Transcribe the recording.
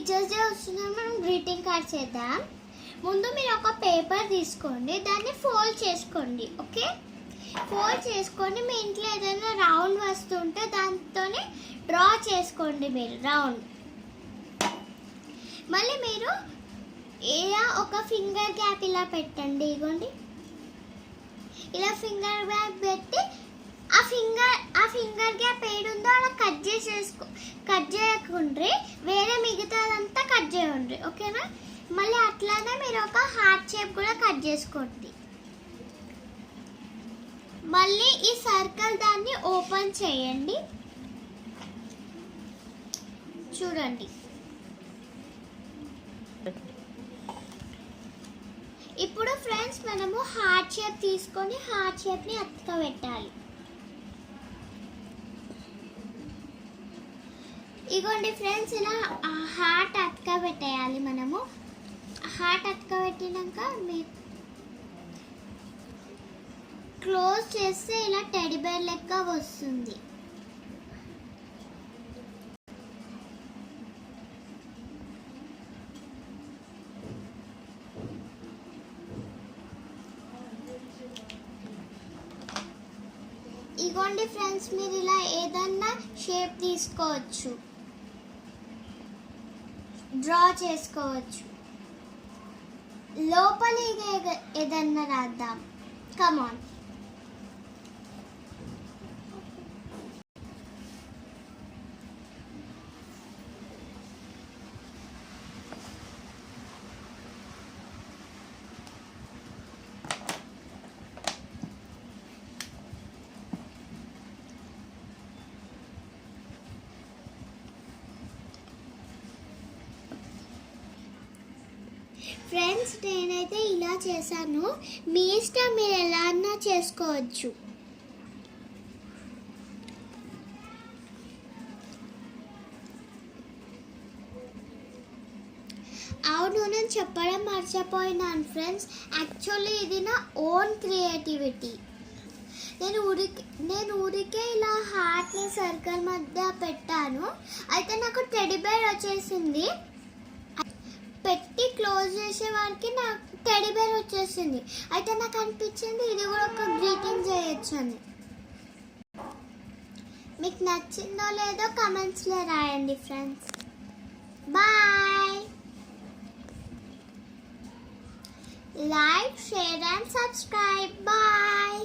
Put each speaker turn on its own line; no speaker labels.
Teachers day వస్తున్నా మనం greeting card చేద్దాం. ముందు మీరు ఒక పేపర్ తీసుకోండి, దాన్ని ఫోల్డ్ చేసుకోండి. ఓకే, ఫోల్డ్ చేసుకొని మీ ఇంట్లో ఏదైనా రౌండ్ వస్తువు ఉంటే దాంతోనే డ్రా చేసుకోండి మీరు రౌండ్. మళ్ళీ మీరు ఇలా ఒక ఫింగర్ గ్యాప్ ఇలా పెట్టండి. ఇగోండి, ఇలా ఫింగర్ గ్యాప్ పెట్టి ఆ ఫింగర్ గ్యాప్ ఏడుందో అలా కట్ చేయకుండ్రి, వేరే మిగతాదంతా కట్ చేయండి. ఓకేనా? మళ్ళీ అట్లానే మీరు ఒక హార్ట్ షేప్ కూడా కట్ చేసుకోండి. మళ్ళీ ఈ సర్కిల్ దాన్ని ఓపెన్ చేయండి. చూడండి, ఇప్పుడు ఫ్రెండ్స్ మనము హార్ట్ షేప్ తీసుకొని హార్ట్ షేప్ని అతకబెట్టాలి. ఇగోండి ఫ్రెండ్స్, ఇలా హార్ట్ అతకబెట్టేయాలి. మనము హార్ట్ అతకబెట్టినాక మీరు క్లోజ్ చేస్తే ఇలా టెడ్డీ బేర్ లెక్క వస్తుంది. ఇగోండి ఫ్రెండ్స్, మీరు ఇలా ఏదన్నా షేప్ తీసుకోవచ్చు, డ్రా చేసుకోవచ్చు. లోపల ఏదన్నా రాద్దాం. కమాన్. ఫ్రెండ్స్, నేనైతే ఇలా చేశాను. మీ ఇష్టం, మీరు ఎలా అన్నా చేసుకోవచ్చు. అవును, నేను చెప్పడం మర్చిపోయినాను ఫ్రెండ్స్. యాక్చువల్లీ ఇది నా ఓన్ క్రియేటివిటీ. నేను ఊరికే ఇలా హార్ట్ని సర్కిల్ మధ్య పెట్టాను. అయితే నాకు టెడ్డీ బేర్ వచ్చేసింది. పెట్టి క్లోజ్ చేసే వారికి నాకు టెడ్డీ బేర్ వచ్చేసింది. అయితే నాకు అనిపించింది ఇది కూడా ఒక గ్రీటింగ్ చేయొచ్చు అని. మీకు నచ్చిందో లేదో కమెంట్స్లో రాయండి friends. Bye. Like, share and subscribe. Bye.